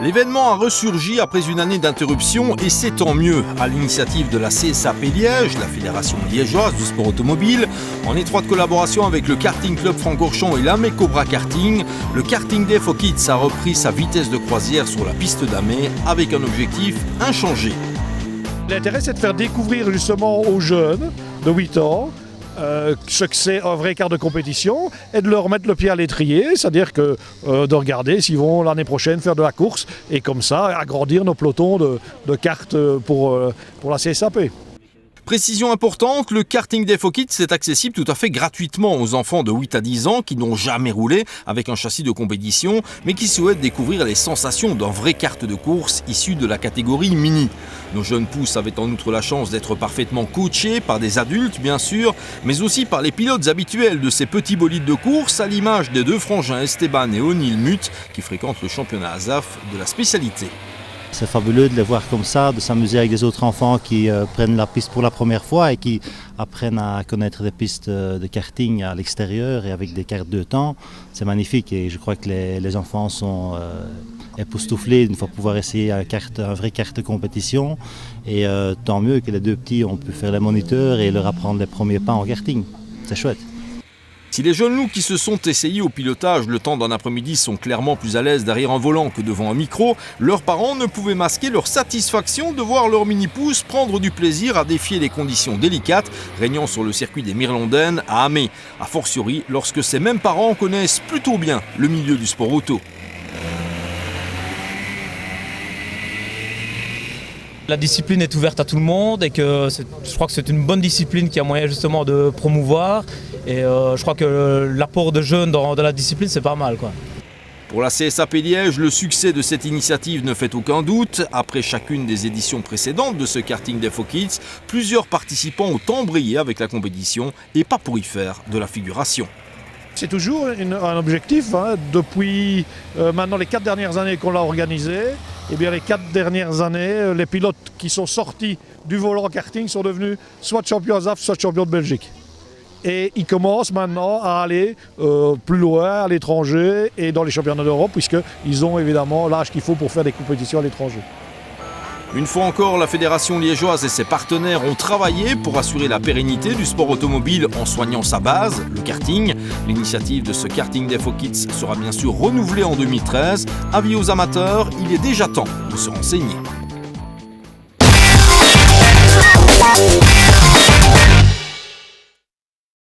L'événement a ressurgi après une année d'interruption et c'est tant mieux. À l'initiative de la CSAP Liège, la Fédération liégeoise du sport automobile, en étroite collaboration avec le Karting Club Francorchamps et l'Amé Cobra Karting, le Karting Day for Kids a repris sa vitesse de croisière sur la piste d'Amé avec un objectif inchangé. L'intérêt, c'est de faire découvrir justement aux jeunes de 8 ans ce que c'est un vrai quart de compétition et de leur mettre le pied à l'étrier, c'est-à-dire que de regarder s'ils vont l'année prochaine faire de la course et comme ça agrandir nos pelotons de cartes pour la CSAP. Précision importante, le Karting Day for Kids est accessible tout à fait gratuitement aux enfants de 8 à 10 ans qui n'ont jamais roulé avec un châssis de compétition mais qui souhaitent découvrir les sensations d'un vrai kart de course issu de la catégorie mini. Nos jeunes pousses avaient en outre la chance d'être parfaitement coachés par des adultes bien sûr, mais aussi par les pilotes habituels de ces petits bolides de course à l'image des deux frangins Esteban et O'Neill Mutt qui fréquentent le championnat ASAF de la spécialité. C'est fabuleux de les voir comme ça, de s'amuser avec des autres enfants qui prennent la piste pour la première fois et qui apprennent à connaître des pistes de karting à l'extérieur et avec des cartes de temps. C'est magnifique et je crois que les enfants sont époustouflés d'une fois pouvoir essayer un vrai kart de compétition. Et tant mieux que les deux petits ont pu faire les moniteurs et leur apprendre les premiers pas en karting. C'est chouette. Si les jeunes loups qui se sont essayés au pilotage le temps d'un après-midi sont clairement plus à l'aise derrière un volant que devant un micro, leurs parents ne pouvaient masquer leur satisfaction de voir leur mini-pouce prendre du plaisir à défier les conditions délicates régnant sur le circuit des Mirlandennes à Amé, a fortiori lorsque ces mêmes parents connaissent plutôt bien le milieu du sport auto. La discipline est ouverte à tout le monde et que je crois que c'est une bonne discipline qui a moyen justement de promouvoir. Et je crois que l'apport de jeunes dans la discipline, c'est pas mal, quoi. Pour la CSAP Liège, le succès de cette initiative ne fait aucun doute. Après chacune des éditions précédentes de ce Karting Day for Kids, plusieurs participants ont embrayé avec la compétition et pas pour y faire de la figuration. C'est toujours un objectif. Depuis maintenant les 4 dernières années qu'on l'a organisé, eh bien les 4 dernières années, les pilotes qui sont sortis du volant karting sont devenus soit champions ASAF, soit champions de Belgique. Et ils commencent maintenant à aller plus loin, à l'étranger et dans les championnats d'Europe, puisqu'ils ont évidemment l'âge qu'il faut pour faire des compétitions à l'étranger. Une fois encore, la Fédération liégeoise et ses partenaires ont travaillé pour assurer la pérennité du sport automobile en soignant sa base, le karting. L'initiative de ce Karting Day for Kids sera bien sûr renouvelée en 2013. Avis aux amateurs, il est déjà temps de se renseigner.